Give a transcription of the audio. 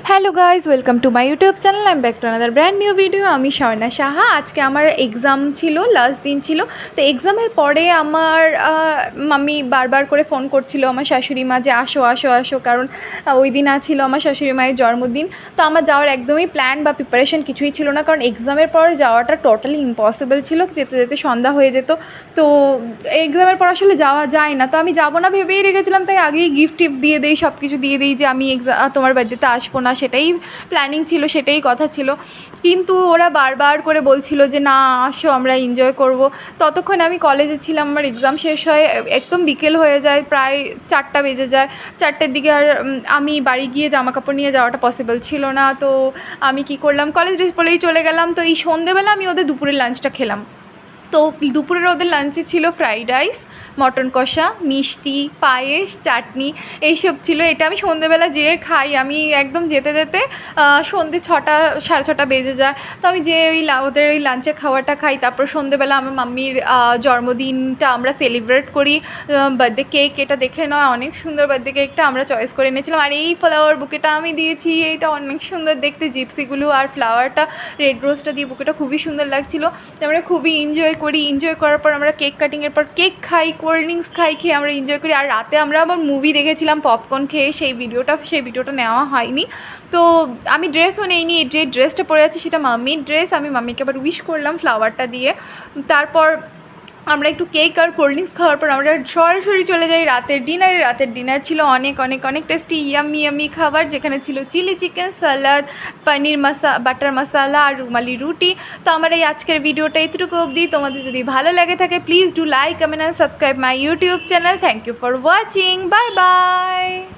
Hello guys, welcome to my YouTube channel. I am back to another brand new video. আমি স্বর্ণা সাহা। আজকে আমার exam ছিল, last দিন ছিল। তো এক্সামের পরে আমার মাম্মি বারবার করে ফোন করছিল আমার শাশুড়ি মা যে আসো আসো আসো, কারণ ওই দিন ছিল আমার শাশুড়ি মায়ের জন্মদিন। তো আমার যাওয়ার একদমই প্ল্যান বা প্রিপারেশন কিছুই ছিল না, কারণ এক্সামের পর যাওয়াটা টোটালি ইম্পসিবল ছিল। যেতে যেতে সন্ধ্যা হয়ে যেত। তো এক্সামের পর আসলে যাওয়া যায় না। তো আমি যাবো না ভেবেই রেখেছিলাম, তাই আগেই গিফট টিফট দিয়ে দিই, সব কিছু দিয়ে দিই যে আমি তোমার বার্থডেতে আসবো না। সেটাই প্ল্যানিং ছিল, সেটাই কথা ছিল। কিন্তু ওরা বারবার করে বলছিল যে না আসো, আমরা এনজয় করব। ততক্ষণ আমি কলেজে ছিলাম, আমার এক্সাম শেষ হয় একদম বিকেল হয়ে যায়, প্রায় 4টা বেজে যায়। 4টের দিকে আর আমি বাড়ি গিয়ে জামা কাপড় নিয়ে যাওয়াটা পসিবল ছিল না। তো আমি কি করলাম, কলেজ ড্রেস পরেই চলে গেলাম। তো এই সন্ধেবেলা আমি ওদের দুপুরের লাঞ্চটা খেলাম। তো দুপুরের ওদের লাঞ্চে ছিল ফ্রাইড রাইস, মটন কষা, মিষ্টি, পায়েস, চাটনি, এইসব ছিল। এটা আমি সন্ধেবেলা যেয়ে খাই। আমি একদম যেতে যেতে সন্ধে 6টা 6:30 বেজে যায়। তো আমি যে ওদের ওই লাঞ্চের খাবারটা খাই। তারপর সন্ধেবেলা আমার মাম্মির জন্মদিনটা আমরা সেলিব্রেট করি। বার্থডে কেক, এটা দেখে নয় অনেক সুন্দর বার্থডে কেকটা আমরা চয়েস করে এনেছিলাম। আর এই ফ্লাওয়ার বুকেটা আমি দিয়েছি, এইটা অনেক সুন্দর দেখতে, জিপসিগুলো আর ফ্লাওয়ারটা, রেড রোজটা দিয়ে বুকেটা খুবই সুন্দর লাগছিলো। আমরা খুবই এনজয় করি। এনজয় করার পর আমরা কেক কাটিংয়ের পর কেক খাই, কোল্ড ড্রিঙ্কস খাই, খেয়ে আমরা এনজয় করি। আর রাতে আমরা আবার মুভি দেখেছিলাম পপকর্ন খেয়ে। সেই ভিডিওটা নেওয়া হয়নি। তো আমি ড্রেসও নেইনি, যে ড্রেসটা পরে আছে সেটা মাম্মির ড্রেস। আমি মাম্মিকে আবার উইশ করলাম ফ্লাওয়ারটা দিয়ে। তারপর আমরা একটু কেক আর কোল্ড ড্রিঙ্কস খাওয়ার পর আমরা সরাসরি চলে যাই রাতের ডিনারে। রাতের ডিনার ছিল অনেক অনেক অনেক টেস্টি, ইয়ামি খাবার, যেখানে ছিল চিলি চিকেন, স্যালাড, পনির বাটার মশালা আর রুমালি রুটি। তো আমার এই আজকের ভিডিওটা এতটুকু অবধি। তোমাদের যদি ভালো লাগে থাকে please do like, comment and subscribe my YouTube channel. Thank you for watching. Bye by.